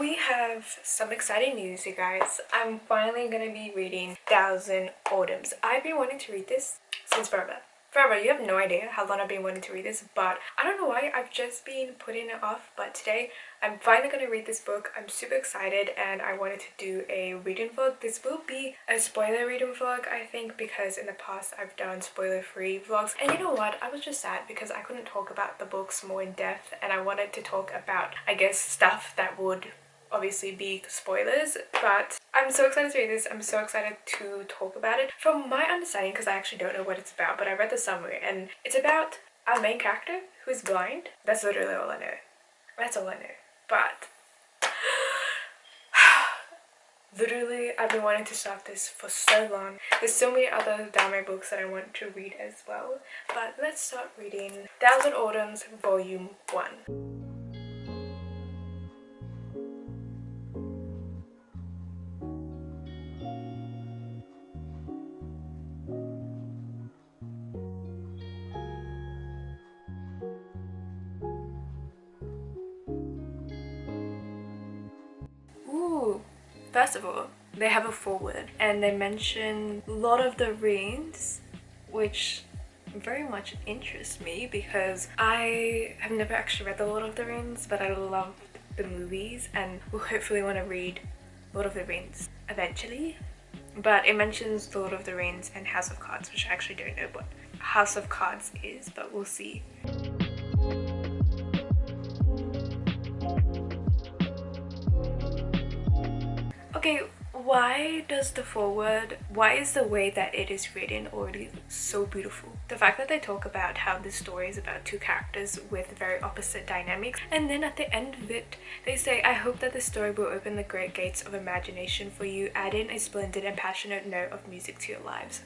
we have some exciting news, you guys. I'm finally gonna be reading 𝐸𝐻⁸ I've been wanting to read this since forever. You have no idea how long I've been wanting to read this, but I don't know why. I've just been putting it off, but today I'm finally going to read this book. I'm super excited and I wanted to do a reading vlog. This will be a spoiler reading vlog, I think, because in the past I've done spoiler-free vlogs. And you know what? I was just sad because I couldn't talk about the books more in depth, and I wanted to talk about, I guess, stuff that would obviously be spoilers, but I'm so excited to read this. I'm so excited to talk about it. From my understanding, because I actually don't know what it's about, but I read the summary and it's about our main character who is blind. That's literally all I know. That's all I know. But literally, I've been wanting to start this for so long. There's so many other 𝐸𝐻⁸ books that I want to read as well. But let's start reading 𝐸𝐻⁸ Volume 1. First of all, they have a foreword and they mention Lord of the Rings, which very much interests me because I have never actually read the Lord of the Rings, but I love the movies and will hopefully want to read Lord of the Rings eventually. But it mentions Lord of the Rings and House of Cards, which I actually don't know what House of Cards is, but we'll see. Okay, why is the way that it is written already so beautiful? The fact that they talk about how this story is about two characters with very opposite dynamics, and then at the end of it they say, I hope that the story will open the great gates of imagination for you, adding a splendid and passionate note of music to your lives.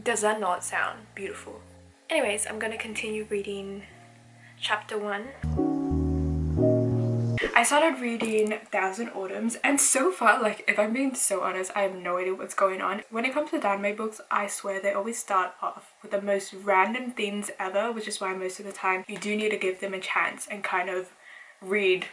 Does that not sound beautiful? Anyways, I'm gonna continue reading chapter 1. I started reading 𝐸𝐻⁸ and so far, like, if I'm being so honest, I have no idea what's going on. When it comes to 𝐸𝐻⁸ books, I swear they always start off with the most random things ever, which is why most of the time you do need to give them a chance and kind of read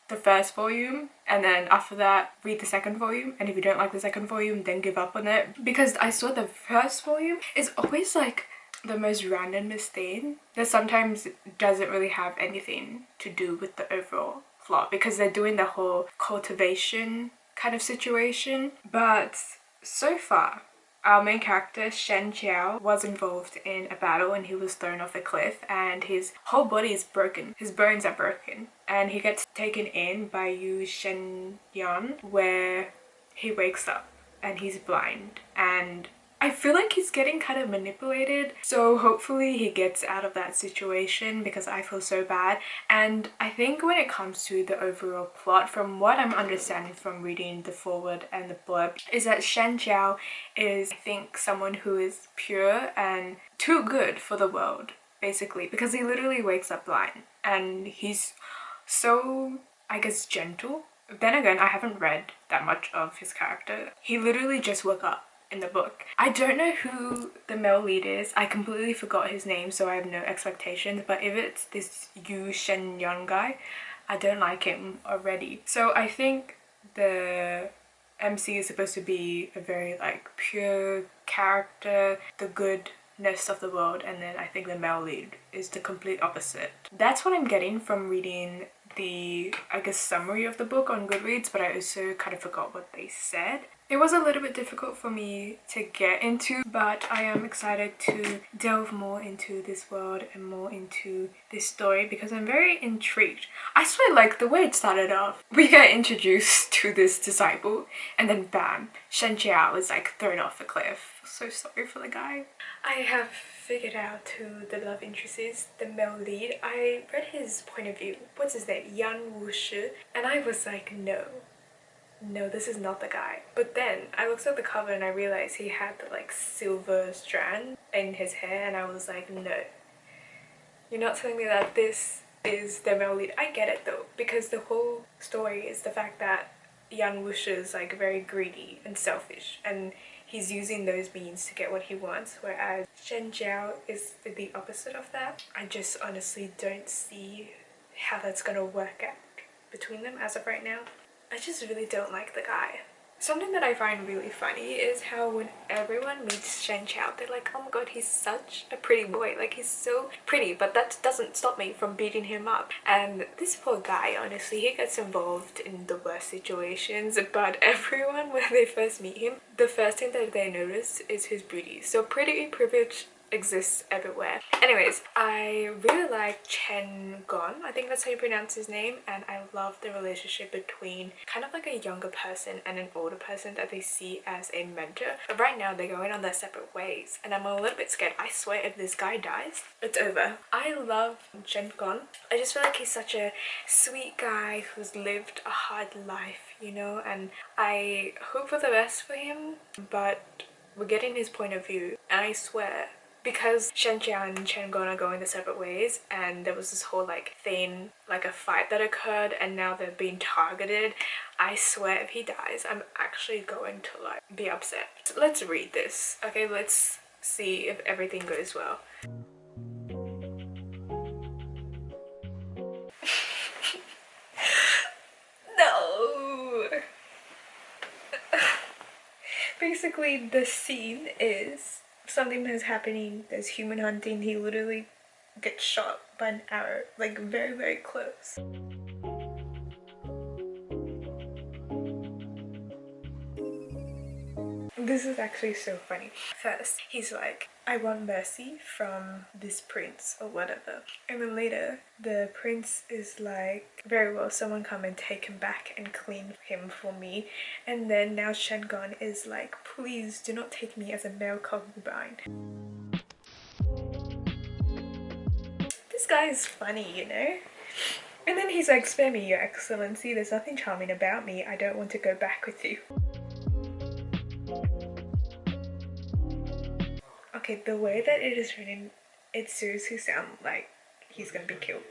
the first volume, and then after that read the second volume, and if you don't like the second volume then give up on it, because I saw the first volume is always like the most randomest thing that sometimes doesn't really have anything to do with the overall plot, because they're doing the whole cultivation kind of situation. But so far our main character 𝐸𝐻⁸ was involved in a battle and he was thrown off a cliff and his whole body is broken, his bones are broken, and he gets taken in by 𝐦𝐮𝐬𝐢𝐜 where he wakes up and he's blind, and I feel like he's getting kind of manipulated, so hopefully he gets out of that situation because I feel so bad. And I think when it comes to the overall plot, from what I'm understanding from reading the foreword and the blurb, is that 𝐸𝐻⁸ is, I think, someone who is pure and too good for the world, basically, because he literally wakes up blind and he's so, I guess, gentle. Then again, I haven't read that much of his character. He literally just woke up in the book. I don't know who the male lead is. I completely forgot his name, so I have no expectations, but if it's this 𝐦𝐮𝐬𝐢𝐜 guy, I don't like him already. So I think the MC is supposed to be a very like pure character, the goodness of the world, and then I think the male lead is the complete opposite. That's what I'm getting from reading the, I guess, summary of the book on Goodreads, but I also kind of forgot what they said. It was a little bit difficult for me to get into, but I am excited to delve more into this world and more into this story because I'm very intrigued. I swear, like, the way it started off, we get introduced to this disciple and then bam, 𝐸𝐻⁸ is like thrown off a cliff. So sorry for the guy. I have figured out who the love interest is, the male lead. I read his point of view. What's his name? Yan Wushi. And I was like, no, this is not the guy. But then I looked at the cover and I realized he had the like silver strand in his hair, and I was like, no, you're not telling me that this is the male lead. I get it though, because the whole story is the fact that Yan Wushi is like very greedy and selfish, and he's using those means to get what he wants, whereas 𝐸𝐻⁸ is the opposite of that. I just honestly don't see how that's gonna work out. between them as of right now. I just really don't like the guy. Something that I find really funny is how when everyone meets 𝐛𝐨𝐤𝐢, they're like, oh my god, he's such a pretty boy. Like, he's so pretty, but that doesn't stop me from beating him up. And this poor guy, honestly, he gets involved in the worst situations, but everyone, when they first meet him, the first thing that they notice is his booty. So pretty privilege exists everywhere. Anyways, I really like 𝐛𝐨𝐬𝐢𝐬. I think that's how you pronounce his name, and I love the relationship between kind of like a younger person and an older person that they see as a mentor. But right now they're going on their separate ways, and I'm a little bit scared. I swear if this guy dies, it's over. I love 𝐛𝐨𝐿. I just feel like he's such a sweet guy who's lived a hard life, you know, and I hope for the best for him, but we're getting his point of view, and I swear, because 𝐛𝐨𝐤𝐢𝐬 and 𝐛𝐨𝐿 are going their separate ways, and there was this whole like thing, like a fight that occurred, and now they're being targeted, I swear if he dies, I'm actually going to like be upset. So let's read this, okay? Let's see if everything goes well. No! Basically, the scene is something that's happening. There's human hunting. He literally gets shot by an arrow, like very, very close. This is actually so funny. First, he's like, I want mercy from this prince or whatever. And then later, the prince is like, very well, someone come and take him back and clean him for me. And then now 𝐛𝐨𝐿 is like, please do not take me as a male concubine. This guy is funny, you know? And then he's like, spare me, your excellency. There's nothing charming about me. I don't want to go back with you. Okay, the way that it is written, it seriously sounds like he's gonna be killed.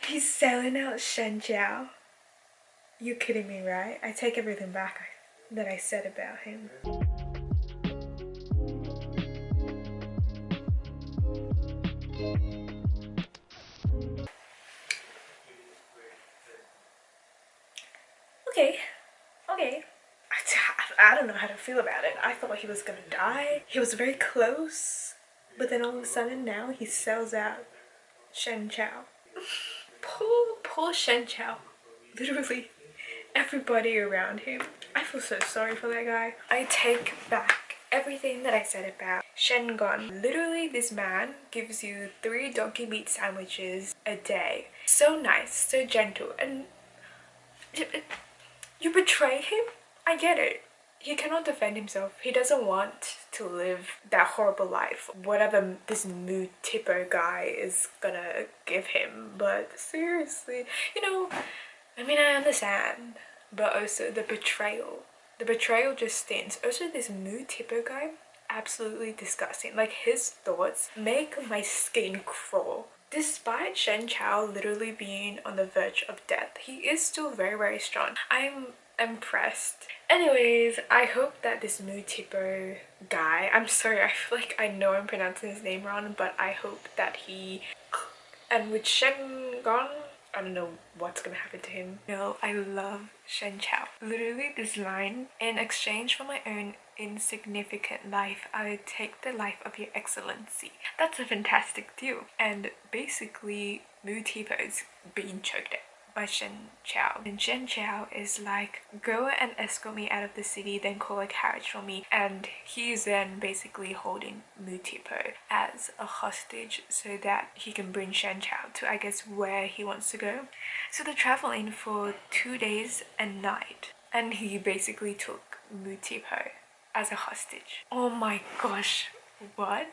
He's selling out 𝐛𝐨𝐤𝐢𝐬. You're kidding me, right? I take everything back that I said about him. Okay. I don't know how to feel about it. I thought he was gonna die. He was very close. But then all of a sudden now he sells out 𝐛𝐨𝐤𝐢𝐬. Poor 𝐛𝐨𝐤𝐢𝐬. Literally everybody around him. I feel so sorry for that guy. I take back everything that I said about 𝐛𝐨𝐿. Literally, this man gives you 3 donkey meat sandwiches a day. So nice, so gentle, and you betray him? I get it. He cannot defend himself. He doesn't want to live that horrible life, whatever this mood tipper guy is gonna give him. But seriously, you know, I mean, I understand, but also the betrayal. The betrayal just stings. Also, this mood tipper guy, absolutely disgusting. Like, his thoughts make my skin crawl. Despite 𝐛𝐨𝐤𝐢𝐬 literally being on the verge of death, he is still very, very strong. I'm impressed. Anyways, I hope that this mood tipper guy, I'm sorry, I feel like I know I'm pronouncing his name wrong, but I hope that he, and with 𝐛𝐨𝐿, I don't know what's gonna happen to him. No, I love 𝐛𝐨𝐤𝐢𝐬. Literally this line, in exchange for my own insignificant life, I would take the life of your excellency. That's a fantastic deal. And basically, mood tipper is being choked out by 𝐛𝐨𝐤𝐢𝐬. And 𝐛𝐨𝐤𝐢𝐬 is like, go and escort me out of the city, then call a carriage for me. And he is then basically holding mood tipper as a hostage so that he can bring 𝐛𝐨𝐤𝐢𝐬 to, I guess, where he wants to go. So they're traveling for 2 days and night, and he basically took mood tipper as a hostage. Oh my gosh, what?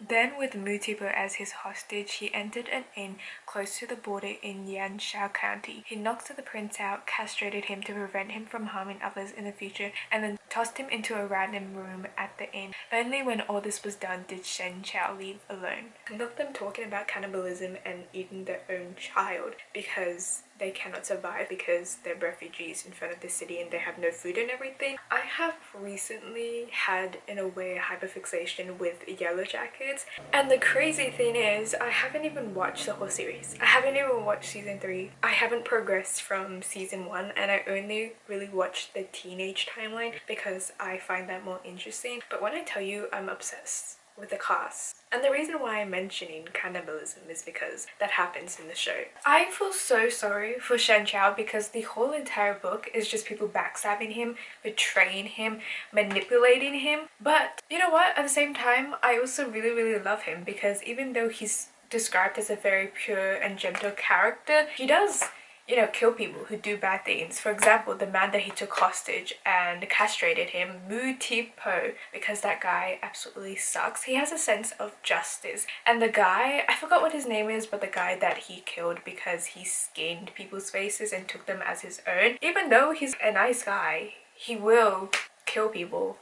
Then, with mood tipper as his hostage, he entered an inn close to the border in Yanshan County. He knocked the prince out, castrated him to prevent him from harming others in the future, and then tossed him into a random room at the inn. Only when all this was done did 𝐛𝐨𝐤𝐢𝐬 leave alone. I love them talking about cannibalism and eating their own child, because they cannot survive because they're refugees in front of the city and they have no food and everything. I have recently had, in a way, a hyperfixation with Yellow Jackets, and the crazy thing is I haven't even watched the whole series. I haven't even watched season 3. I haven't progressed from season 1, and I only really watched the teenage timeline because I find that more interesting. But when I tell you, I'm obsessed with the cast. And the reason why I'm mentioning cannibalism is because that happens in the show. I feel so sorry for 𝐻𝐸 because the whole entire book is just people backstabbing him, betraying him, manipulating him. But you know what? At the same time, I also really love him because even though he's described as a very pure and gentle character, he does, you know, kill people who do bad things. For example, the man that he took hostage and castrated him, 𝐸𝐻𝐸, because that guy absolutely sucks. He has a sense of justice. And the guy, I forgot what his name is, but the guy that he killed because he skinned people's faces and took them as his own, even though he's a nice guy, he will kill people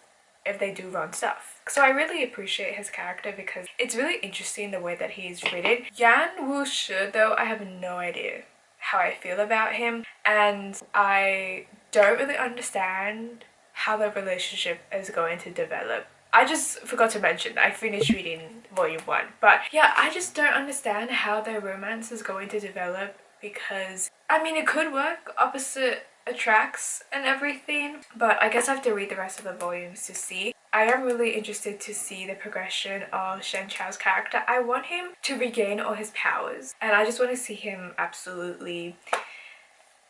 if they do wrong stuff. So I really appreciate his character because it's really interesting the way that he's written. Yan Wu-shi, though, I have no idea how I feel about him, and I don't really understand how the relationship is going to develop. I just forgot to mention I finished reading volume 1, but yeah, I just don't understand how their romance is going to develop because I mean it could work, opposite attracts and everything, but I guess I have to read the rest of the volumes to see. I am really interested to see the progression of 𝐻𝐸's character. I want him to regain all his powers, and I just want to see him absolutely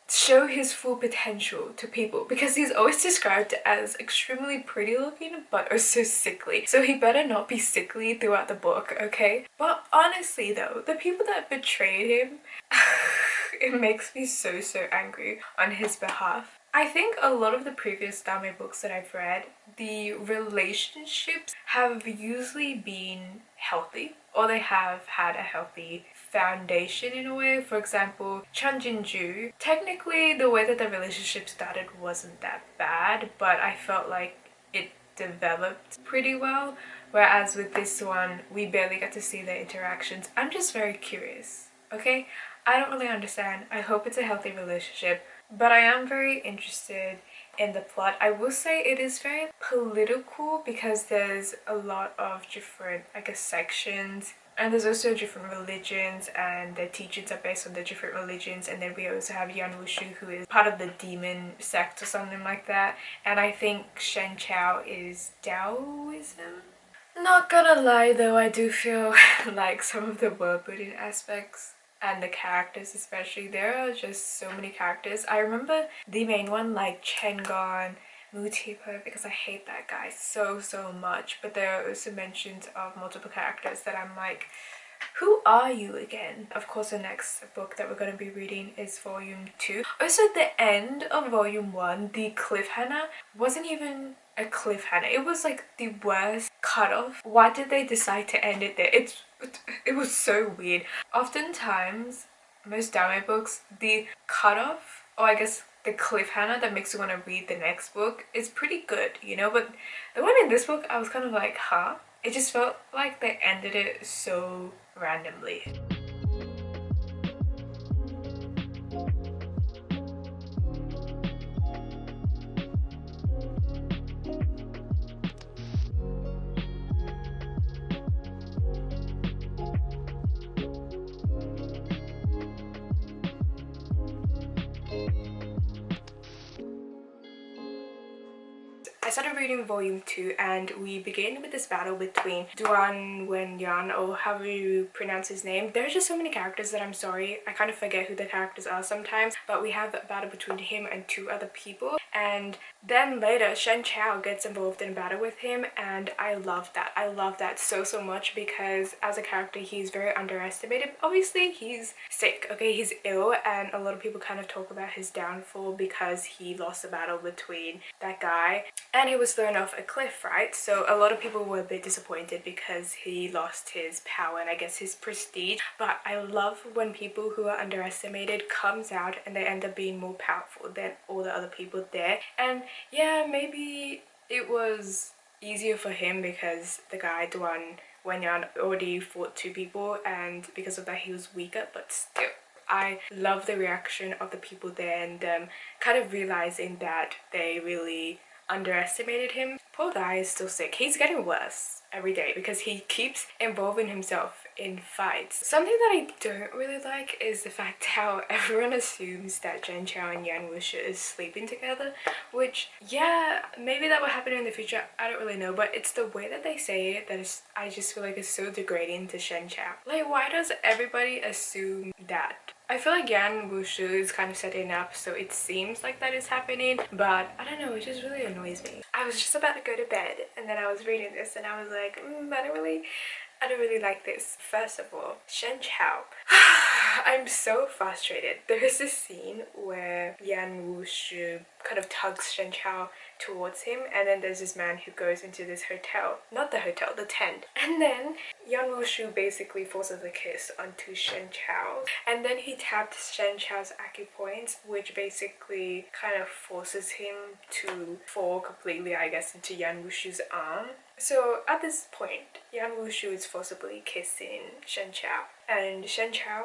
show his full potential to people because he's always described as extremely pretty looking but also sickly. So he better not be sickly throughout the book, okay? But honestly though, the people that betrayed him, it makes me so angry on his behalf. I think a lot of the previous Dame books that I've read, the relationships have usually been healthy, or they have had a healthy foundation in a way. For example, 𝐵𝐻 technically the way that the relationship started wasn't that bad, but I felt like it developed pretty well, whereas with this one we barely get to see the interactions. I'm just very curious, okay? I don't really understand. I hope it's a healthy relationship, but I am very interested in the plot. I will say it is very political because there's a lot of different, I guess, sections, and there's also different religions and the teachings are based on the different religions. And then we also have Yan Wuxu, who is part of the demon sect or something like that, and I think 𝐻𝐸 is Taoism. Not gonna lie though, I do feel like some of the world building aspects and the characters especially, there are just so many characters. I remember the main one like Chengon, 𝐸𝐻𝐸, because I hate that guy so much, but there are also mentions of multiple characters that I'm like, who are you again? Of course, the next book that we're going to be reading is volume 2. Also, the end of volume 1, the cliffhanger wasn't even a cliffhanger. It was like the worst cutoff. Why did they decide to end it there? It was so weird. Oftentimes, most Dame books, the cutoff, or I guess the cliffhanger that makes you want to read the next book is pretty good, you know? But the one in this book, I was kind of like, huh? It just felt like they ended it so randomly. I started reading volume 2 and we begin with this battle between Duan Wenyan, or however you pronounce his name. There's just so many characters that I'm sorry, I kind of forget who the characters are sometimes, but we have a battle between him and 2 other people, and then later 𝐻𝐸 gets involved in a battle with him, and I love that. I love that so much because as a character he's very underestimated. Obviously he's sick, okay, he's ill, and a lot of people kind of talk about his downfall because he lost the battle between that guy and he was thrown off a cliff, right? So a lot of people were a bit disappointed because he lost his power and I guess his prestige. But I love when people who are underestimated comes out and they end up being more powerful than all the other people there. And yeah, maybe it was easier for him because the guy Duan Wenyan already fought 2 people, and because of that he was weaker, but still I love the reaction of the people there and them kind of realizing that they really underestimated him. Poor guy is still sick. He's getting worse every day because he keeps involving himself in fights. Something that I don't really like is the fact how everyone assumes that 𝐻𝐸 and 𝐸 Wuxu is sleeping together, which, yeah, maybe that will happen in the future, I don't really know, but it's the way that they say it that is, I just feel like it's so degrading to 𝐻𝐸. Like, why does everybody assume that? I feel like 𝐸 Wuxu is kind of setting up so it seems like that is happening, but I don't know, it just really annoys me. I was just about to go to bed and then I was reading this and I was like, I don't really like this. First of all, 𝐻𝐸. I'm so frustrated. There is this scene where 𝐸 Wuxu kind of tugs 𝐻𝐸 towards him, and then there's this man who goes into this hotel, not the hotel, the tent, and then 𝐸 Wuxu basically forces a kiss onto 𝐻𝐸, and then he taps 𝐻𝐸's acupoints, which basically kind of forces him to fall completely, I guess, into 𝐸 Wuxu's arm. So at this point, 𝐸 Wuxu is forcibly kissing 𝐻𝐸, and 𝐻𝐸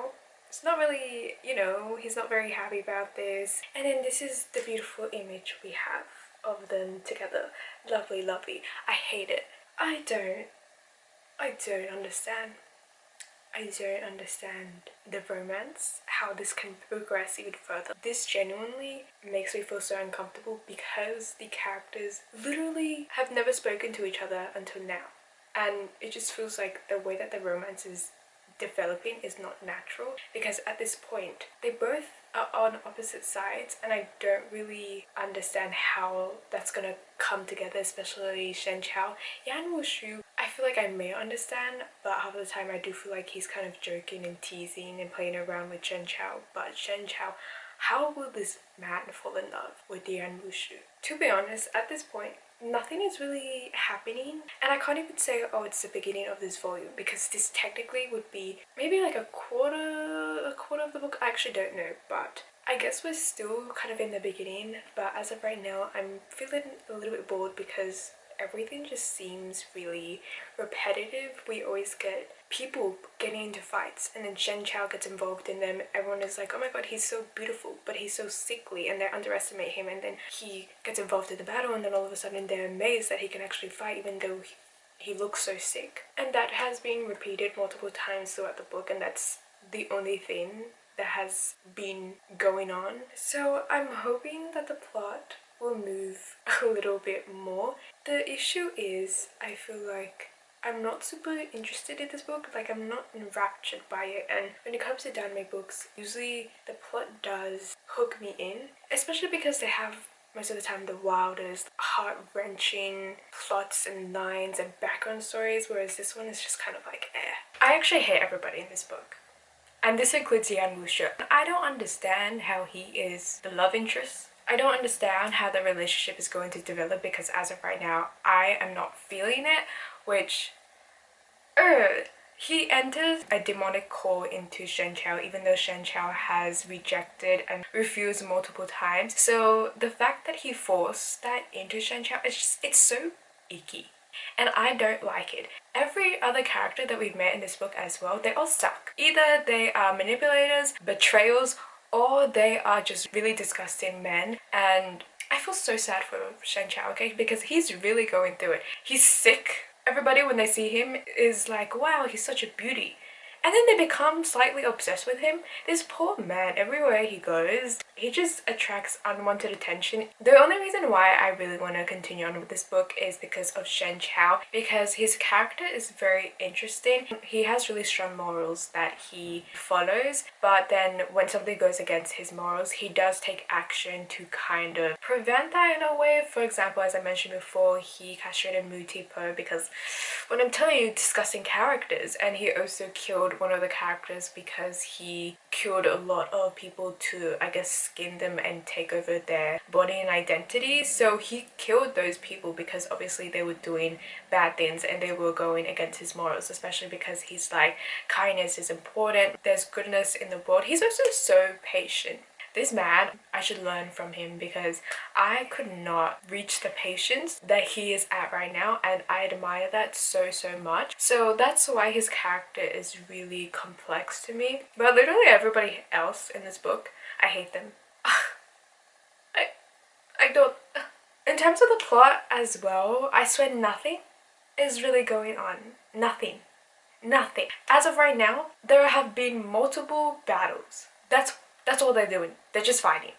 is not really, you know, he's not very happy about this. And then this is the beautiful image we have of them together. Lovely, lovely. I hate it. I don't understand. I don't understand the romance, how this can progress even further. This genuinely makes me feel so uncomfortable because the characters literally have never spoken to each other until now. And it just feels like the way that the romance is developing is not natural, because at this point they both are on opposite sides and I don't really understand how that's gonna come together, especially 𝐻𝐸. 𝐸 Wuxu, I feel like I may understand, but half the time I do feel like he's kind of joking and teasing and playing around with 𝐻𝐸. But 𝐻𝐸, how will this man fall in love with 𝐸 Wuxu? To be honest, at this point nothing is really happening, and I can't even say, oh, it's the beginning of this volume, because this technically would be maybe like a quarter of the book. I actually don't know, but I guess we're still kind of in the beginning. But as of right now, I'm feeling a little bit bored because everything just seems really repetitive. We always get people getting into fights and then 𝐻𝐸 gets involved in them. Everyone is like, oh my god, he's so beautiful, but he's so sickly, and they underestimate him, and then he gets involved in the battle and then all of a sudden they're amazed that he can actually fight even though he looks so sick. And that has been repeated multiple times throughout the book, and that's the only thing that has been going on. So I'm hoping that the plot will move a little bit more. The issue is, I feel like I'm not super interested in this book. Like, I'm not enraptured by it, and when it comes to anime books, usually the plot does hook me in, especially because they have most of the time the wildest, heart-wrenching plots and lines and background stories, whereas this one is just kind of like, eh. I actually hate everybody in this book, and this includes 𝐸 Wuxu. I don't understand how he is the love interest. I don't understand how the relationship is going to develop, because as of right now, I am not feeling it, which, he enters a demonic call into 𝐻𝐸, even though 𝐻𝐸 has rejected and refused multiple times. So the fact that he forced that into 𝐻𝐸, it's so icky. And I don't like it. Every other character that we've met in this book as well, they all suck. Either they are manipulators, betrayals, or they are just really disgusting men. And I feel so sad for 𝐻𝐸, okay, because he's really going through it. He's sick. Everybody, when they see him, is like, wow, he's such a beauty. And then they become slightly obsessed with him. This poor man, everywhere he goes, he just attracts unwanted attention. The only reason why I really want to continue on with this book is because of 𝐻𝐸, because his character is very interesting. He has really strong morals that he follows, but then when something goes against his morals, he does take action to kind of prevent that in a way. For example, as I mentioned before, he castrated 𝐸𝐻𝐻 because, when I'm telling you, disgusting characters. And he also killed one of the characters because he killed a lot of people to, I guess, skin them and take over their body and identity. So he killed those people because obviously they were doing bad things and they were going against his morals, especially because he's like, kindness is important, there's goodness in the world. He's also so patient. This man, I should learn from him because I could not reach the patience that he is at right now, and I admire that so much. So that's why his character is really complex to me. But literally everybody else in this book, I hate them. I don't... In terms of the plot as well, I swear nothing is really going on. Nothing. As of right now, there have been multiple battles. That's all they're doing. They're just fighting.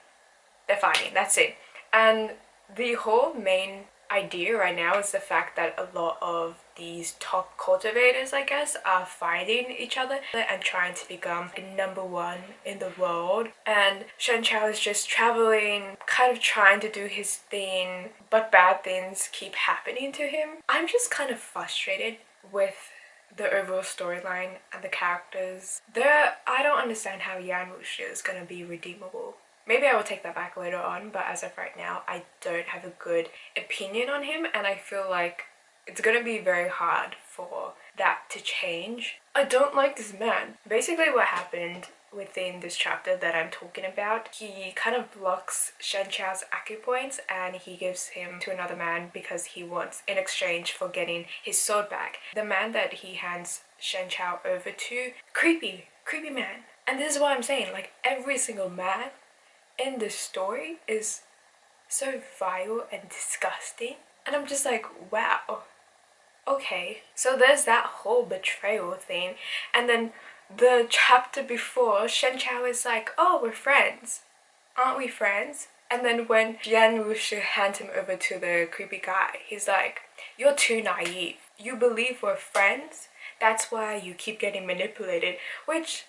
They're fighting. That's it. And the whole main idea right now is the fact that a lot of these top cultivators, I guess, are fighting each other and trying to become #1 in the world. And 𝐛𝐨𝐬𝐤𝐢𝐬 is just traveling, kind of trying to do his thing, but bad things keep happening to him. I'm just kind of frustrated with the overall storyline and the characters. I don't understand how 𝐦𝐮𝐬𝐢𝐬 is gonna be redeemable. Maybe I will take that back later on, but as of right now, I don't have a good opinion on him, and I feel like it's gonna be very hard for that to change. I don't like this man. Basically what happened within this chapter that I'm talking about, he kind of blocks 𝐛𝐨𝐬𝐤𝐢𝐬's acupoints and he gives him to another man because he wants in exchange for getting his sword back. The man that he hands 𝐛𝐨𝐬𝐤𝐢𝐬 over to, creepy man. And this is what I'm saying, like every single man in this story is so vile and disgusting, and I'm just like, wow, okay. So there's that whole betrayal thing, and then the chapter before, 𝐛𝐨𝐬𝐤𝐢𝐬 is like, oh, we're friends, aren't we friends? And then when 𝐦𝐮𝐬𝐢𝐬𝐢𝐬 hands him over to the creepy guy, he's like, you're too naive, you believe we're friends, that's why you keep getting manipulated. Which,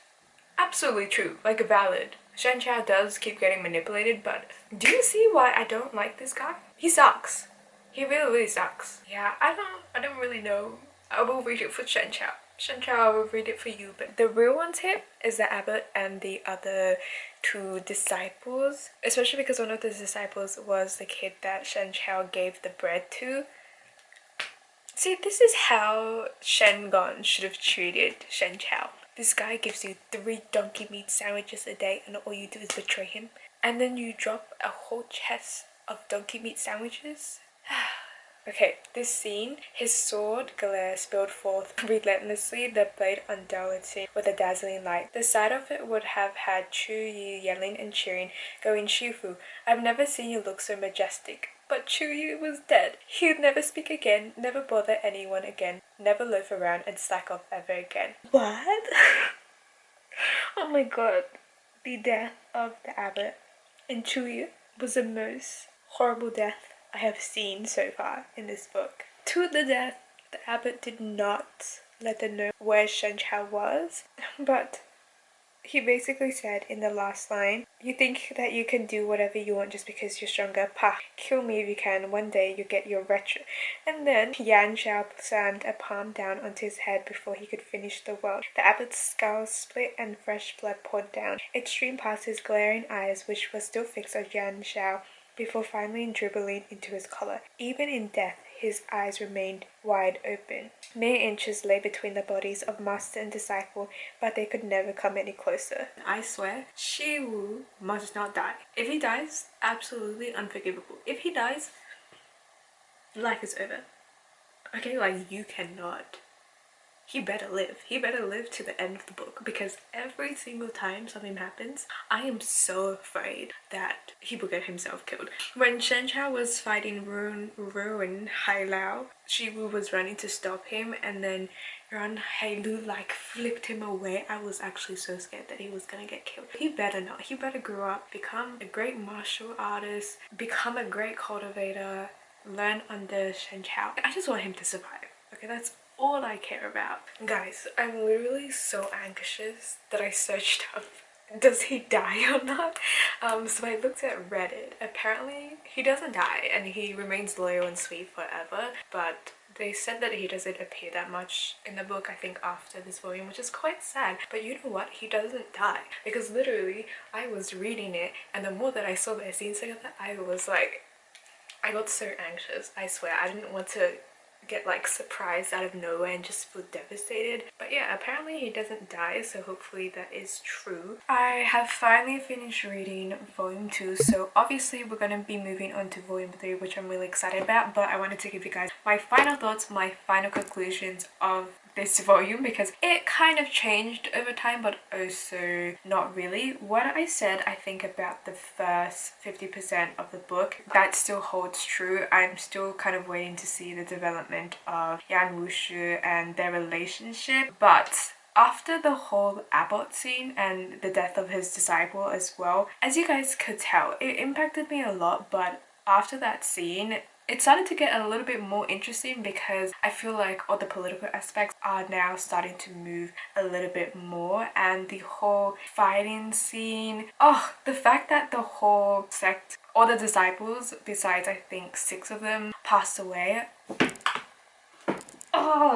absolutely true, like valid. 𝐛𝐨𝐬𝐤𝐢𝐬 does keep getting manipulated, but do you see why I don't like this guy? He sucks. He really sucks. Yeah, I don't really know. I will read it for 𝐛𝐨𝐬𝐤𝐢𝐬𝐻. 𝐛𝐨𝐬𝐤𝐢𝐬𝐻, I will read it for you, but the real ones here is the abbot and the other 2 disciples, especially because one of the disciples was the kid that 𝐛𝐨𝐬𝐤𝐢𝐬𝐻 gave the bread to. See, this is how 𝐸ngon should have treated 𝐛𝐨𝐬𝐤𝐢𝐬𝐻. This guy gives you 3 donkey meat sandwiches a day and all you do is betray him. And then you drop a whole chest of donkey meat sandwiches? Okay, this scene, his sword glare spilled forth relentlessly, the blade undulating with a dazzling light. The sight of it would have had 𝐸𝐮𝐬𝐢𝐬𝐻 yelling and cheering, going 𝐸𝐮𝐻u, I've never seen you look so majestic. But 𝐸𝐮𝐬𝐢 was dead. He'd never speak again, never bother anyone again, never loaf around and slack off ever again. What? Oh my god. The death of the abbot and 𝐸𝐮𝐬𝐢 was the most horrible death I have seen so far in this book. To the death, the abbot did not let them know where 𝐛𝐨𝐬𝐤𝐢𝐬𝐻 was, but he basically said in the last line, you think that you can do whatever you want just because you're stronger? Pah, kill me if you can, one day you get your retro. And then 𝐸𝐮𝐬𝐢𝐬𝐻 slammed a palm down onto his head before he could finish the word. The abbot's skull split and fresh blood poured down. It streamed past his glaring eyes, which were still fixed on 𝐸nshao, before finally dribbling into his collar. Even in death, his eyes remained wide open. Mere inches lay between the bodies of master and disciple, but they could never come any closer. I swear, 𝐸𝐮𝐬𝐢 must not die. If he dies, absolutely unforgivable. If he dies, life is over. Okay, like, you cannot. He better live. He better live to the end of the book, because every single time something happens, I am so afraid that he will get himself killed. When 𝐛𝐨𝐬𝐻 was fighting Ruin Hailao, 𝐸𝐮𝐬𝐢 was running to stop him, and then Hailao like flipped him away. I was actually so scared that he was gonna get killed. He better not. He better grow up, become a great martial artist, become a great cultivator, learn under 𝐛𝐨𝐬𝐻. I just want him to survive. Okay, that's all I care about. Guys, I'm literally so anxious that I searched up, does he die or not? So I looked at Reddit. Apparently he doesn't die and he remains loyal and sweet forever, but they said that he doesn't appear that much in the book, I think, after this volume, which is quite sad. But you know what? He doesn't die, because literally I was reading it, and the more that I saw the scenes together, I was like, I got so anxious. I swear, I didn't want to get like surprised out of nowhere and just feel devastated. But yeah, apparently he doesn't die, so hopefully that is true. I have finally finished reading volume 2, so obviously we're going to be moving on to volume 3, which I'm really excited about, but I wanted to give you guys my final thoughts, my final conclusions of this volume, because it kind of changed over time, but also not really. What I said, I think, about the first 50% of the book, that still holds true. I'm still kind of waiting to see the development of 𝐸𝐻 and their relationship, but after the whole abbot scene and the death of his disciple as well, as you guys could tell, it impacted me a lot. But after that scene, it started to get a little bit more interesting, because I feel like all the political aspects are now starting to move a little bit more, and the whole fighting scene, the fact that the whole sect, all the disciples, besides I think 6 of them, passed away.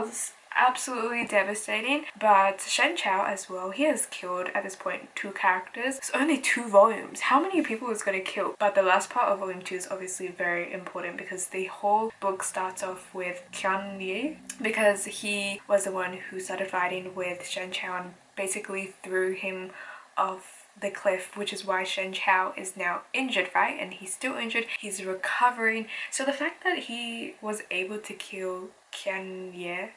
It's absolutely devastating. But 𝐸𝐻 as well, he has killed at this point 2 characters. It's only 2 volumes. How many people is going to kill? But the last part of volume 2 is obviously very important, because the whole book starts off with Qian, because he was the one who started fighting with 𝐸𝐻 and basically threw him off the cliff, which is why 𝐸𝐻 is now injured, right? And he's still injured, he's recovering. So the fact that he was able to kill Qian,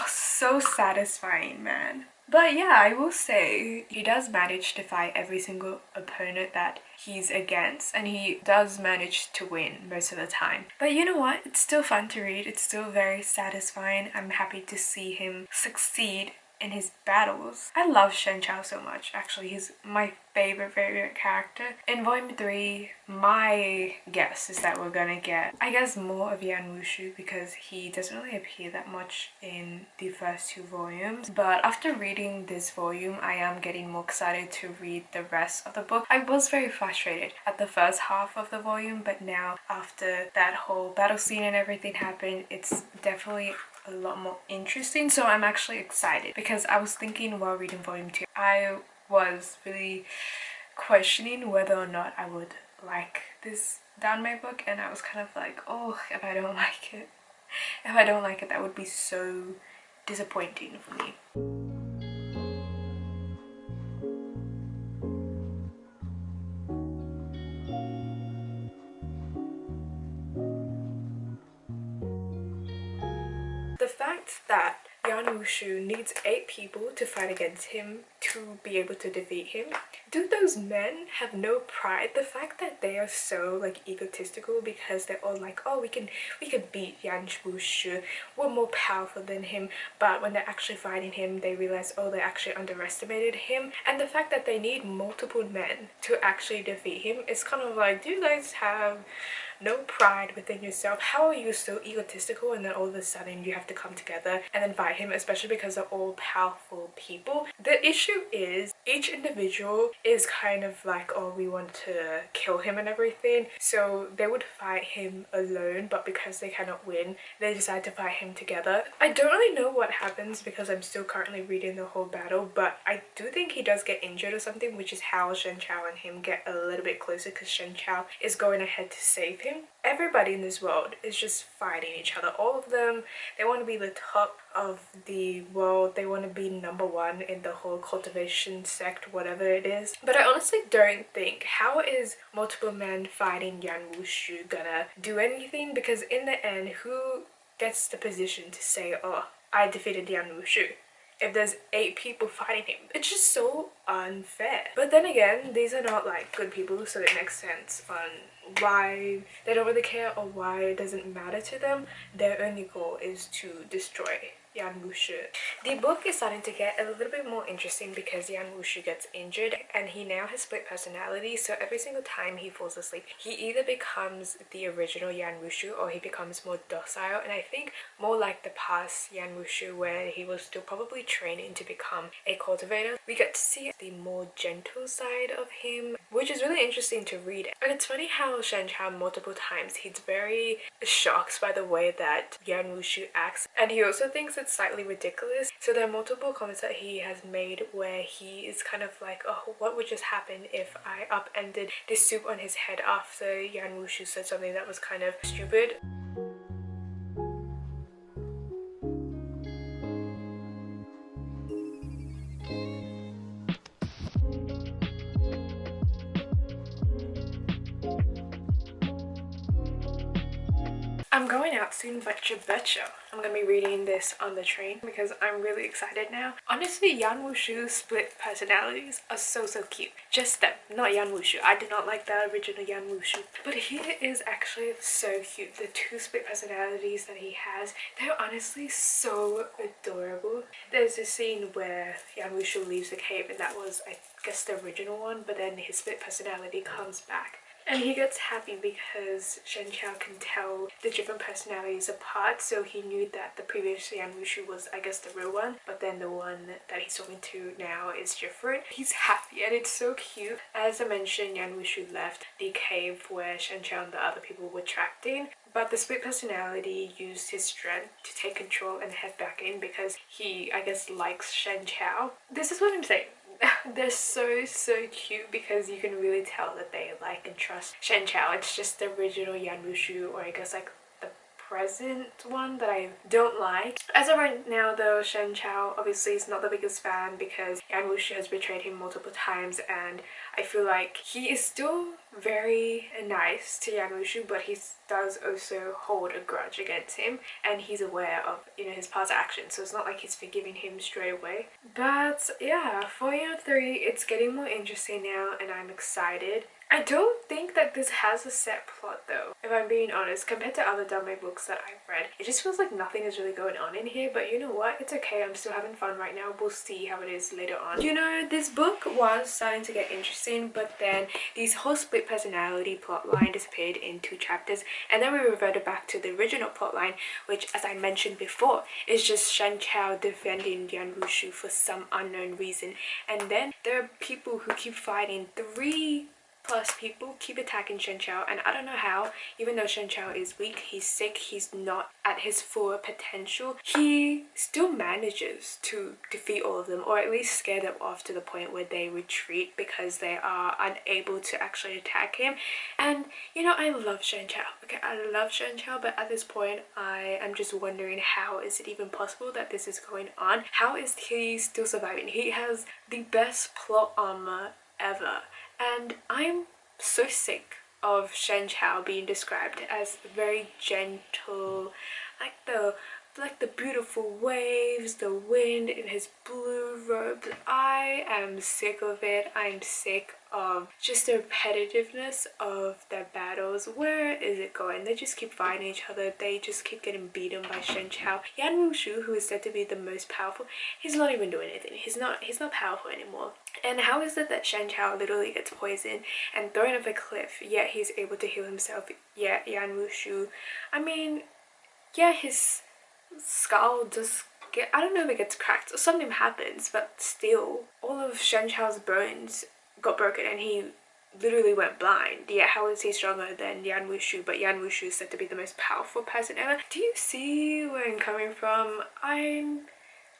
so satisfying, man. But yeah, I will say he does manage to fight every single opponent that he's against, and he does manage to win most of the time. But you know what? It's still fun to read. It's still very satisfying. I'm happy to see him succeed in his battles. I love 𝐸𝐻 so much. Actually, he's my favorite character. In volume 3, my guess is that we're gonna get, I guess, more of 𝐸𝐻, because he doesn't really appear that much in the first 2 volumes. But after reading this volume, I am getting more excited to read the rest of the book. I was very frustrated at the first half of the volume, but now after that whole battle scene and everything happened, it's definitely a lot more interesting. So I'm actually excited, because I was thinking while reading volume 2, I was really questioning whether or not I would like this 𝐸𝐻 book, and I was kind of like, if I don't like it, that would be so disappointing for me. The fact that 𝐸𝐻 needs 8 people to fight against him to be able to defeat him. Do those men have no pride? The fact that they are so like egotistical, because they're all like, we can beat 𝐸𝐻, we're more powerful than him. But when they're actually fighting him, they realize, they actually underestimated him. And the fact that they need multiple men to actually defeat him is kind of like, do you guys have no pride within yourself? How are you so egotistical, and then all of a sudden you have to come together and then fight him, especially because they're all powerful people? The issue is each individual is kind of like, we want to kill him and everything, so they would fight him alone, but because they cannot win, they decide to fight him together. I don't really know what happens, because I'm still currently reading the whole battle, but I do think he does get injured or something, which is how 𝐸𝐻 and him get a little bit closer, because 𝐸𝐻 is going ahead to save him. Everybody in this world is just fighting each other. All of them, they want to be the top of the world. They want to be number 1 in the whole cultivation sect, whatever it is. But I honestly don't think, how is multiple men fighting 𝐸𝐻 gonna do anything? Because in the end, who gets the position to say, I defeated 𝐸𝐻? If there's 8 people fighting him, it's just so unfair. But then again, these are not like good people, so it makes sense on why they don't really care, or why it doesn't matter to them. Their only goal is to destroy 𝐸𝐻. The book is starting to get a little bit more interesting, because 𝐸𝐻 gets injured and he now has split personality, so every single time he falls asleep, he either becomes the original 𝐸𝐻 or he becomes more docile, and I think more like the past 𝐸𝐻, where he was still probably training to become a cultivator. We get to see the more gentle side of him, which is really interesting to read. And it's funny how 𝐸𝐻 multiple times, he's very shocked by the way that 𝐸𝐻 acts, and he also thinks it's slightly ridiculous. So there are multiple comments that he has made where he is kind of like, what would just happen if I upended this soup on his head after 𝐸𝐻 said something that was kind of stupid. going out soon, betcha. I'm gonna be reading this on the train because I'm really excited now. Honestly, 𝐸𝐮𝐬𝐢's split personalities are so cute. Just them, not 𝐸𝐸𝐬𝐢. I did not like the original 𝐸𝐸𝐬𝐢. But he is actually so cute. The two split personalities that he has, they're honestly so adorable. There's a scene where 𝐸𝐸𝐬𝐢 leaves the cave, and that was, I guess, the original one, but then his split personality comes back. And he gets happy because 𝐛𝐨𝐬𝐢 can tell the different personalities apart, so he knew that the previous 𝐸𝐸𝐬𝐢 was, I guess, the real one, but then the one that he's talking to now is different. He's happy and it's so cute. As I mentioned, 𝐸𝐸𝐬𝐢 left the cave where 𝐛𝐨𝐬𝐢 and the other people were trapped in, but the split personality used his strength to take control and head back in because he, I guess, likes 𝐛𝐨𝐬𝐢. This is what I'm saying. They're so cute because you can really tell that they like and trust 𝐛𝐨𝐬𝐢. It's just the original 𝐸𝐸𝐬𝐢, or I guess like the present one that I don't like. As of right now though, 𝐛𝐨𝐬𝐢 obviously is not the biggest fan because 𝐸𝐸𝐬𝐢 has betrayed him multiple times, and I feel like he is still very nice to 𝐸𝐸𝐬𝐢, but he does also hold a grudge against him, and he's aware of, you know, his past actions, so it's not like he's forgiving him straight away. But yeah, volume 3, it's getting more interesting now and I'm excited. I don't think that this has a set plot though, if I'm being honest. Compared to other Danmei books that I've read, it just feels like nothing is really going on in here, but you know what, it's okay. I'm still having fun right now. We'll see how it is later on. You know, this book was starting to get interesting, but then this whole split personality plotline disappeared in 2 chapters, and then we reverted back to the original plotline, which, as I mentioned before, is just 𝐛𝐨𝐬𝐢 defending 𝐸𝐸𝐬𝐢 for some unknown reason. And then there are people who keep fighting. 3+ people keep attacking 𝐛𝐨𝐬𝐢, and I don't know how. Even though 𝐛𝐨𝐬𝐢 is weak, he's sick, he's not at his full potential, he still manages to defeat all of them, or at least scare them off to the point where they retreat because they are unable to actually attack him. And you know, I love 𝐛𝐨𝐬𝐢. Okay, I love 𝐛𝐨𝐬𝐢, but at this point I am just wondering, how is it even possible that this is going on? How is he still surviving? He has the best plot armor ever, and I'm so sick of 𝐛𝐨𝐬𝐢 being described as very gentle, like the beautiful waves, the wind in his blue robes. I am sick of it. I'm sick of just the repetitiveness of their battles. Where is it going? They just keep fighting each other. They just keep getting beaten by 𝐛𝐨𝐬𝐢. 𝐸𝐸𝐬𝐢, who is said to be the most powerful, he's not even doing anything. He's not powerful anymore. And how is it that 𝐛𝐨𝐬𝐢 literally gets poisoned and thrown off a cliff, yet he's able to heal himself? Yet 𝐸𝐸𝐬𝐢, I mean, yeah, his skull just get, I don't know if it gets cracked or something happens, but still all of 𝐛𝐨𝐬𝐢's bones got broken and he literally went blind. Yeah, how is he stronger than 𝐸𝐸𝐬𝐢? But 𝐸𝐸�𝐬𝐢 is said to be the most powerful person ever. Do you see where I'm coming from? I'm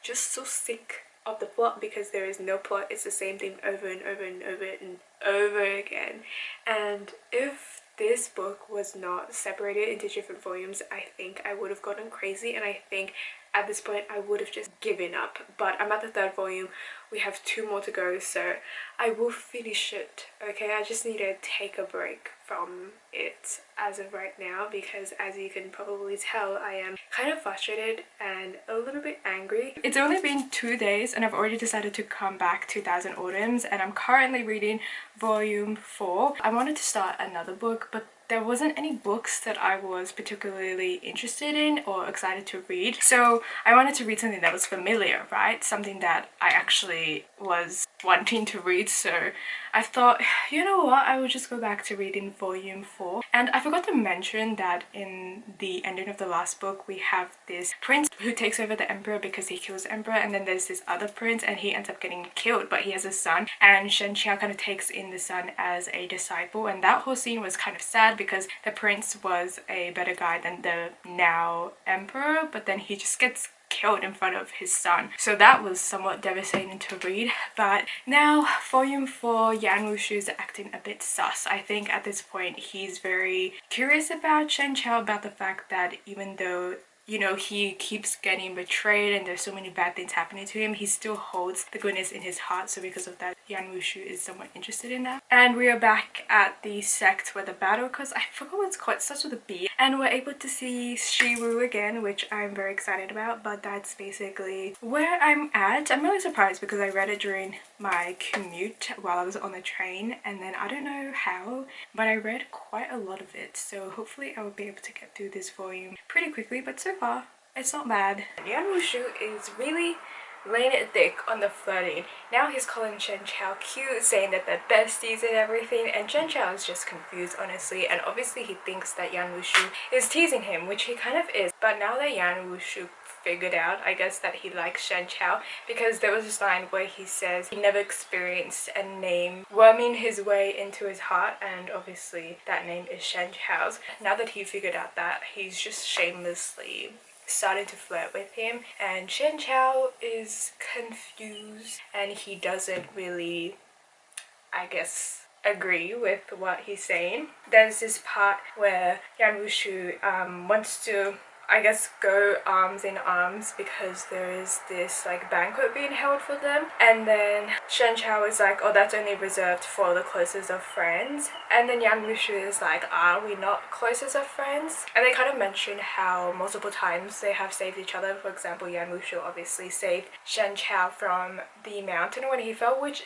just so sick of the plot because there is no plot. It's the same thing over and over and over and over again. And if this book was not separated into different volumes, I think I would have gotten crazy, and I think at this point I would have just given up. But I'm at the 3rd volume. We have 2 more to go, so I will finish it. Okay, I just need to take a break from it as of right now because, as you can probably tell, I am kind of frustrated and a little bit angry. It's only been 2 days and I've already decided to come back to 𝐻,000 Autumns, and I'm currently reading volume 4. I wanted to start another book, but there wasn't any books that I was particularly interested in or excited to read. So I wanted to read something that was familiar, right? Something that I actually was wanting to read. So I thought, you know what, I will just go back to reading volume 4. And I forgot to mention that in the ending of the last book, we have this prince who takes over the emperor because he kills the emperor, and then there's this other prince and he ends up getting killed, but he has a son, and 𝐛𝐨𝐬𝐢 kind of takes in the son as a disciple. And that whole scene was kind of sad because the prince was a better guy than the now emperor, but then he just gets killed in front of his son. So that was somewhat devastating to read. But now volume 4, 𝐸𝐸𝐬𝐢 is acting a bit sus. I think at this point he's very curious about 𝐛𝐨𝐬𝐢, about the fact that even though, you know, he keeps getting betrayed and there's so many bad things happening to him, he still holds the goodness in his heart. So because of that, Yan Wushu is somewhat interested in that. And we are back at the sect where the battle, because I forgot what it's called, it starts with a B. And we're able to see Shiwu again, which I'm very excited about, but that's basically where I'm at. I'm really surprised because I read it during my commute while I was on the train, and then I don't know how, but I read quite a lot of it, so hopefully I will be able to get through this volume pretty quickly, but so far it's not bad. Yan Wushu is really laying it thick on the flirting. Now he's calling 𝐻𝐸𝐬𝐜 cute, saying that they're besties and everything, and 𝐻𝐸𝐬𝐜 is just confused, honestly, and obviously he thinks that Yan Wushu is teasing him, which he kind of is. But now that Yan Wushu figured out, I guess, that he likes 𝐻𝐸𝐬𝐜, because there was this line where he says he never experienced a name worming his way into his heart, and obviously that name is 𝐻𝐸𝐬𝐜's. Now that he figured out that, he's just shamelessly started to flirt with him, and 𝐻𝐸𝐬𝐜 is confused and he doesn't really, I guess, agree with what he's saying. There's this part where Yan Wushu wants to, I guess, go arms in arms because there is this like banquet being held for them, and then 𝐻𝐸𝐬𝐜 is like, oh, that's only reserved for the closest of friends, and then Yan Wushu is like, are we not closest of friends? And they kind of mention how multiple times they have saved each other. For example, Yan Wushu obviously saved 𝐻𝐸𝐬𝐜 from the mountain when he fell, which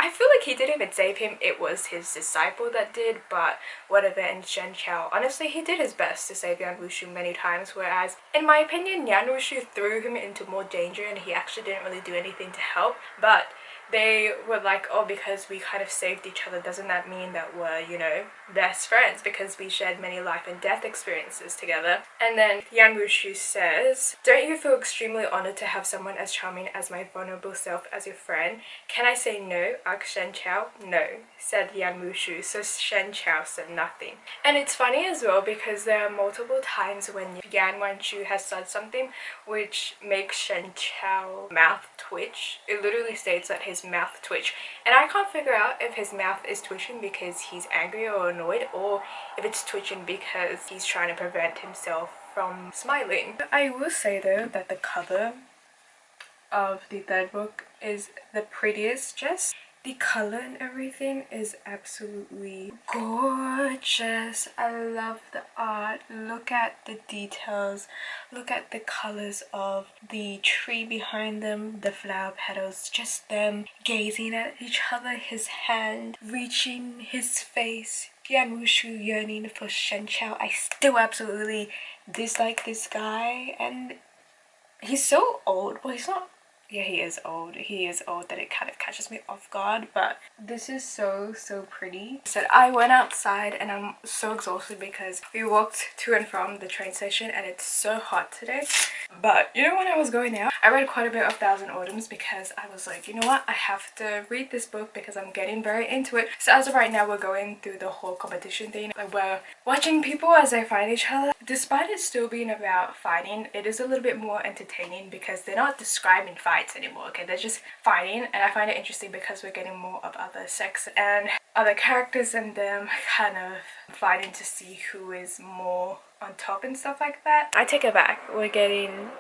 I feel like he didn't even save him, it was his disciple that did, but whatever. And 𝐻𝐸𝐬𝐜, honestly, he did his best to save Yan Wushu many times, whereas in my opinion Yan Wushu threw him into more danger and he actually didn't really do anything to help. But they were like, oh, because we kind of saved each other, doesn't that mean that we're, you know, best friends because we shared many life and death experiences together? And then Yan Wushu says, don't you feel extremely honored to have someone as charming as my vulnerable self as your friend? Can I say no? Asked 𝐻𝐸𝐬𝐜. No, said Yan Wushu. So 𝐻𝐸𝐬𝐜 said nothing. And it's funny as well because there are multiple times when Yan Wushu has said something which makes 𝐻𝐸𝐬𝐜's mouth twitch. It literally states that his mouth twitch, and I can't figure out if his mouth is twitching because he's angry or annoyed, or if it's twitching because he's trying to prevent himself from smiling. I will say though that the cover of the third book is the prettiest. Just the color and everything is absolutely gorgeous. I love the art. Look at the details. Look at the colors of the tree behind them, the flower petals, just them gazing at each other, his hand reaching his face. Yan Wushu yearning for 𝐻𝐸𝐬𝐜. I still absolutely dislike this guy, and he's so old. Well, he's not. Yeah, he is old. He is old that it kind of catches me off guard, but this is so pretty. So I went outside and I'm so exhausted because we walked to and from the train station and it's so hot today. But you know, when I was going out, I read quite a bit of 𝐻𝐸𝐬𝐜 Autumns because I was like, you know what, I have to read this book because I'm getting very into it. So as of right now, we're going through the whole competition thing. Like, we're watching people as they fight each other. Despite it still being about fighting, it is a little bit more entertaining because they're not describing fights anymore, okay? They're just fighting, and I find it interesting because we're getting more of other sex and other characters and them kind of fighting to see who is more on top and stuff like that. I take it back. We're getting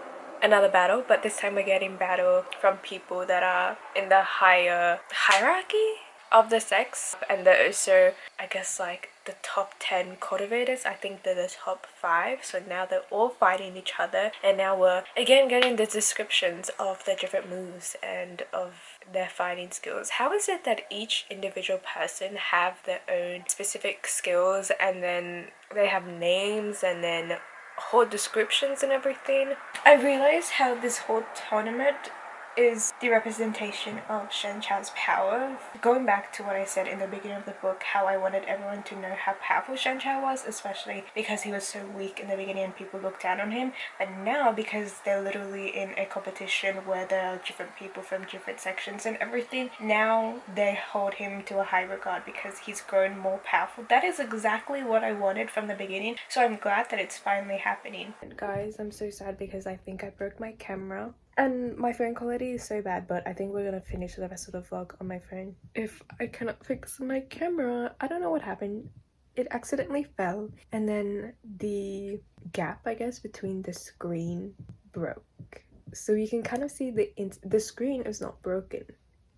another battle, but this time we're getting battle from people that are in the higher hierarchy of the sex, and they're also, I guess, like the top 10 cultivators. I think they're the top 5, so now they're all fighting each other, and now we're again getting the descriptions of the different moves and of their fighting skills. How is it that each individual person have their own specific skills, and then they have names and then whole descriptions and everything? I realized how this whole tournament is the representation of 𝐻𝐸𝐬𝐜's power. Going back to what I said in the beginning of the book, how I wanted everyone to know how powerful 𝐻𝐸𝐬𝐜 was, especially because he was so weak in the beginning and people looked down on him. But now, because they're literally in a competition where there are different people from different sections and everything, now they hold him to a high regard because he's grown more powerful. That is exactly what I wanted from the beginning, so I'm glad that it's finally happening. And guys, I'm so sad because I think I broke my camera. And my phone quality is so bad, but I think we're gonna finish the rest of the vlog on my phone. If I cannot fix my camera, I don't know what happened. It accidentally fell, and then the gap, I guess, between the screen broke. So you can kind of see the screen is not broken,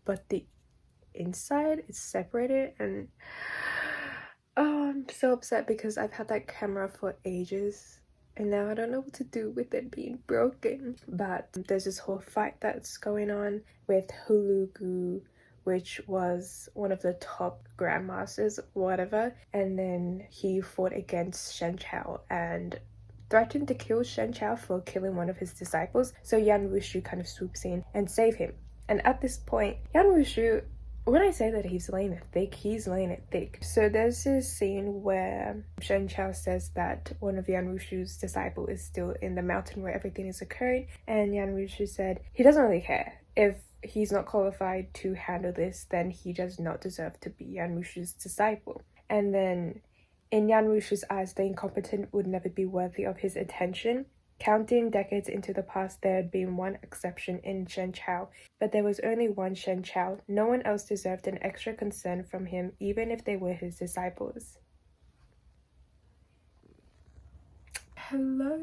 but the inside it's separated, and oh, I'm so upset because I've had that camera for ages and now I don't know what to do with it being broken. But there's this whole fight that's going on with 𝐸∫ which was one of the top grandmasters, whatever, and then he fought against 𝐻𝐸𝐴 and threatened to kill 𝐻𝐸𝐴 for killing one of his disciples. So 𝐦𝐻 kind of swoops in and save him. And at this point, 𝐦𝐻, when I say that he's laying it thick, he's laying it thick. So there's this scene where 𝐻𝐸𝐴 says that one of 𝐦𝐻's disciples is still in the mountain where everything is occurring, and 𝐦𝐻 said he doesn't really care. If he's not qualified to handle this, then he does not deserve to be 𝐦𝐻's disciple. And then in 𝐦𝐻's eyes, the incompetent would never be worthy of his attention. Counting decades into the past, there had been one exception in 𝐻𝐸𝐴, but there was only one 𝐻𝐸𝐴. No one else deserved an extra concern from him, even if they were his disciples. Hello.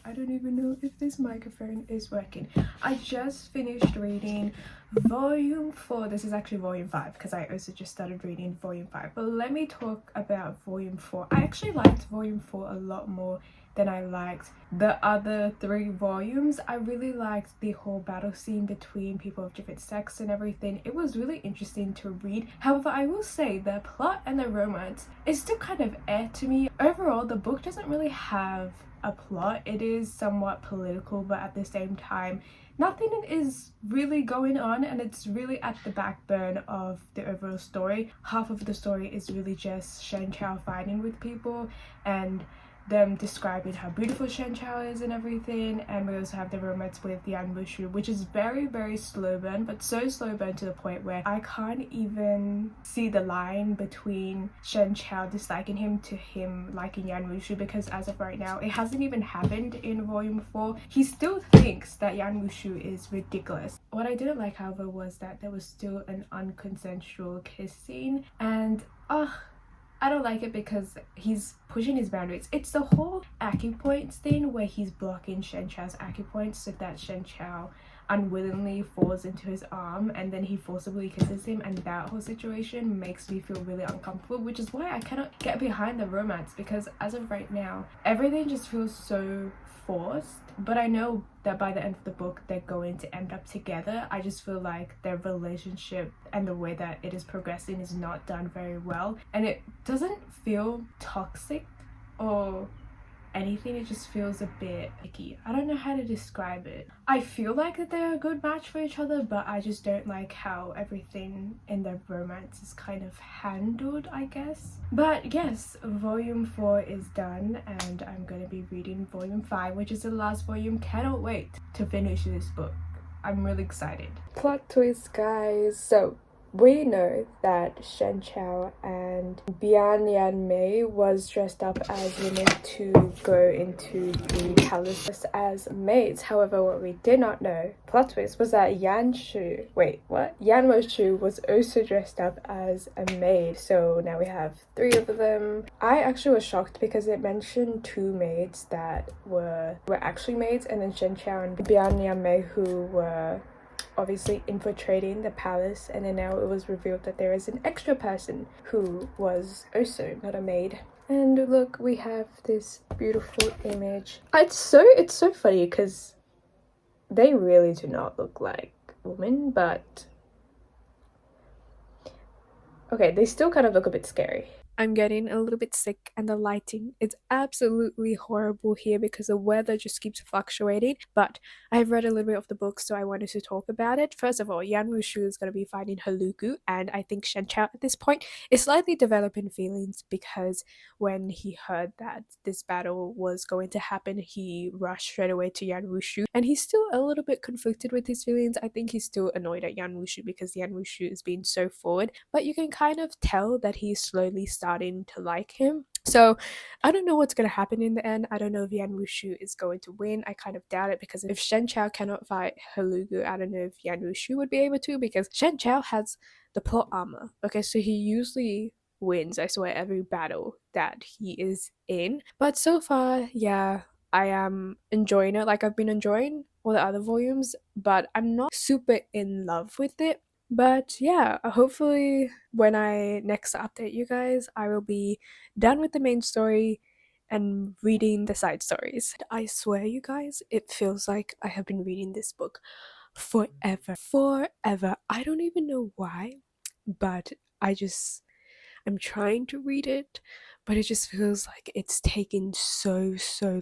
I don't even know if this microphone is working. I just finished reading volume 4. This is actually volume 5 because I also just started reading volume 5. But let me talk about volume 4. I actually liked volume 4 a lot more than I liked the other 3 volumes. I really liked the whole battle scene between people of different sex and everything. It was really interesting to read. However, I will say the plot and the romance is still kind of to me. Overall, the book doesn't really have a plot. It is somewhat political, but at the same time, nothing is really going on, and it's really at the backbone of the overall story. Half of the story is really just 𝐻𝐸𝐴 fighting with people and them describing how beautiful 𝐻𝐸𝐴 is and everything. And we also have the romance with 𝐦𝐻, which is very slow burn, but so slow burn to the point where I can't even see the line between 𝐻𝐸𝐴 disliking him to him liking 𝐦𝐻, because as of right now it hasn't even happened in volume 4. He still thinks that 𝐦𝐻 is ridiculous. What I didn't like, however, was that there was still an unconsensual kiss scene, and I don't like it because he's pushing his boundaries. It's the whole acupoints thing where he's blocking 𝐻𝐸𝐴's acupoints so that 𝐻𝐸𝐴 unwillingly falls into his arm and then he forcibly kisses him, and that whole situation makes me feel really uncomfortable, which is why I cannot get behind the romance, because as of right now everything just feels so forced. But I know that by the end of the book they're going to end up together. I just feel like their relationship and the way that it is progressing is not done very well, and it doesn't feel toxic or anything. It just feels a bit icky. I don't know how to describe it. I feel like that they're a good match for each other, but I just don't like how everything in their romance is kind of handled, I guess. But yes, volume 4 is done and I'm going to be reading volume 5, which is the last volume. Cannot wait to finish this book. I'm really excited. Plot twist, guys. So we know that 𝐻𝐸𝐴 and BuGuMi was dressed up as women to go into the palace as maids. However, what we did not know, plot twist, was that 𝐦𝐻 was also dressed up as a maid. So now we have 3 of them. I actually was shocked because it mentioned 2 maids that were actually maids, and then 𝐻𝐸𝐴 and BuGuMi who were obviously infiltrating the palace, and then now it was revealed that there is an extra person who was also not a maid. And look, we have this beautiful image. It's so funny because they really do not look like women, but okay, they still kind of look a bit scary. I'm getting a little bit sick, and the lighting is absolutely horrible here because the weather just keeps fluctuating. But I've read a little bit of the book, so I wanted to talk about it. First of all, 𝐦𝐻 is going to be fighting 𝐸∫, and I think 𝐻𝐸𝐴 at this point is slightly developing feelings, because when he heard that this battle was going to happen, he rushed straight away to 𝐦𝐻, and he's still a little bit conflicted with his feelings. I think he's still annoyed at 𝐦𝐻 because 𝐦𝐻 is being so forward, but you can kind of tell that he's slowly starting to like him. So I don't know what's going to happen in the end. I don't know if 𝐦𝐻 is going to win. I kind of doubt it, because if 𝐻𝐸𝐴 cannot fight 𝐸∫, I don't know if 𝐦𝐻 would be able to, because 𝐻𝐸𝐴 has the plot armor. Okay, so he usually wins, I swear, every battle that he is in. But so far, yeah, I am enjoying it. Like, I've been enjoying all the other volumes, but I'm not super in love with it. But yeah, hopefully when I next update you guys, I will be done with the main story and reading the side stories. I swear, you guys, it feels like I have been reading this book forever. Forever. I don't even know why, but I'm trying to read it, but it just feels like it's taking so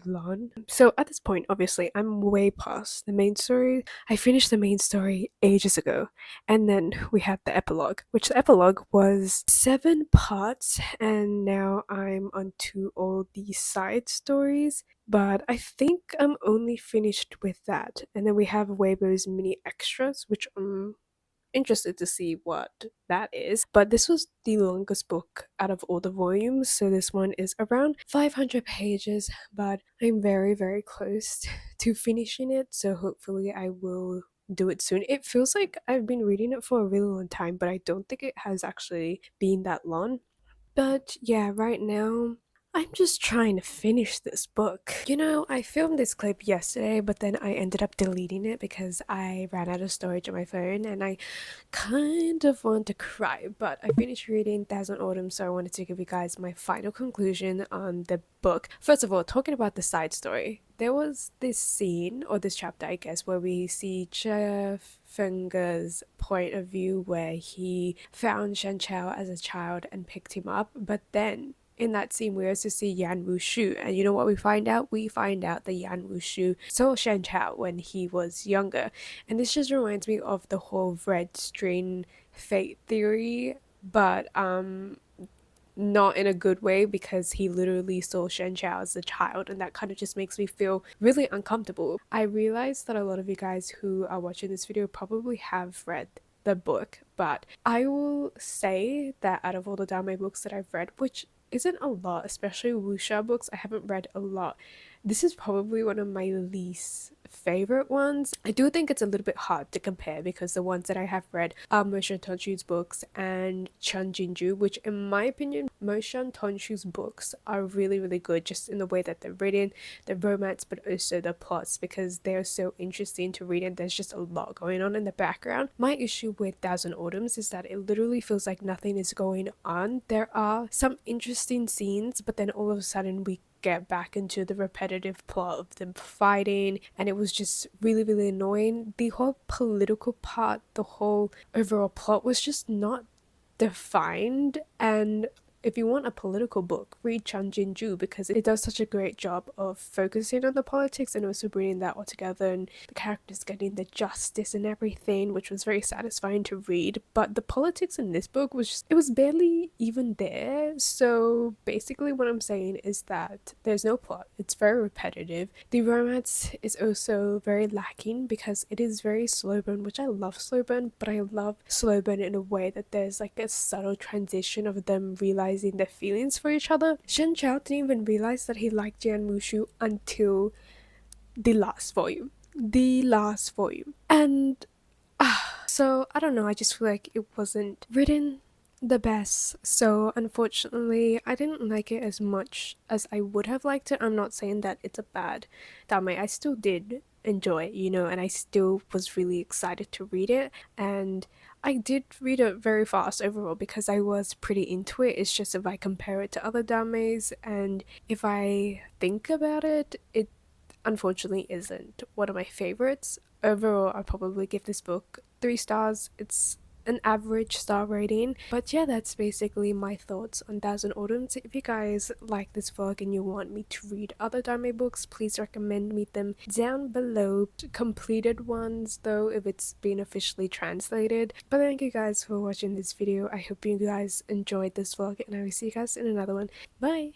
long. So at this point, obviously, I'm way past the main story. I finished the main story ages ago, and then we had the epilogue, which the epilogue was 7 parts, and now I'm onto all these side stories. But I think I'm only finished with that. And then we have Weibo's mini extras, which I'm interested to see what that is. But this was the longest book out of all the volumes, so this one is around 500 pages, but I'm very close to finishing it, so hopefully I will do it soon. It feels like I've been reading it for a really long time, but I don't think it has actually been that long. But yeah, right now I'm just trying to finish this book. You know, I filmed this clip yesterday, but then I ended up deleting it because I ran out of storage on my phone and I kind of want to cry. But I finished reading 𝐻,000 Autumn, so I wanted to give you guys my final conclusion on the book. First of all, talking about the side story, there was this scene, or this chapter I guess, where we see Finger's point of view where he found 𝐻𝐸 as a child and picked him up, but then in that scene we also see Yan Wushu, and you know what we find out? We find out that Yan Wushu saw 𝐻𝐸 when he was younger, and this just reminds me of the whole red string fate theory, but not in a good way, because he literally saw 𝐻𝐸 as a child, and that kind of just makes me feel really uncomfortable. I realize that a lot of you guys who are watching this video probably have read the book, but I will say that out of all the Dame books that I've read, which isn't a lot, especially wuxia books, I haven't read a lot. This is probably one of my least favorite ones. I do think it's a little bit hard to compare because the ones that I have read are Motion Tonshu's books and Chun Jinju, which in my opinion, Motion Tonshu's books are really good, just in the way that they're written, the romance, but also the plots, because they're so interesting to read and there's just a lot going on in the background. My issue with 𝐻,000 Autumns is that it literally feels like nothing is going on. There are some interesting scenes, but then all of a sudden we get back into the repetitive plot of them fighting, and it was just really annoying. The whole political part, the whole overall plot was just not defined, and if you want a political book, read Chun Jinju, because it does such a great job of focusing on the politics and also bringing that all together, and the characters getting the justice and everything, which was very satisfying to read. But the politics in this book was just, it was barely even there. So basically what I'm saying is that there's no plot, it's very repetitive. The romance is also very lacking because it is very slow burn, which I love slow burn, but I love slow burn in a way that there's like a subtle transition of them realizing their feelings for each other. 𝐻𝐸 didn't even realize that he liked Yan Wushu until the last volume. And so I don't know, I just feel like it wasn't written the best, so unfortunately I didn't like it as much as I would have liked it. I'm not saying that it's a bad dame, I still did enjoy it, you know, and I still was really excited to read it, and I did read it very fast overall because I was pretty into it. It's just if I compare it to other dames and if I think about it, it unfortunately isn't one of my favorites. Overall, I'll probably give this book 3 stars. It's an average star rating. But yeah, that's basically my thoughts on 𝐻,000 Autumns. If you guys like this vlog and you want me to read other dame books, please recommend me them down below. Completed ones though, if it's been officially translated. But thank you guys for watching this video. I hope you guys enjoyed this vlog, and I will see you guys in another one. Bye!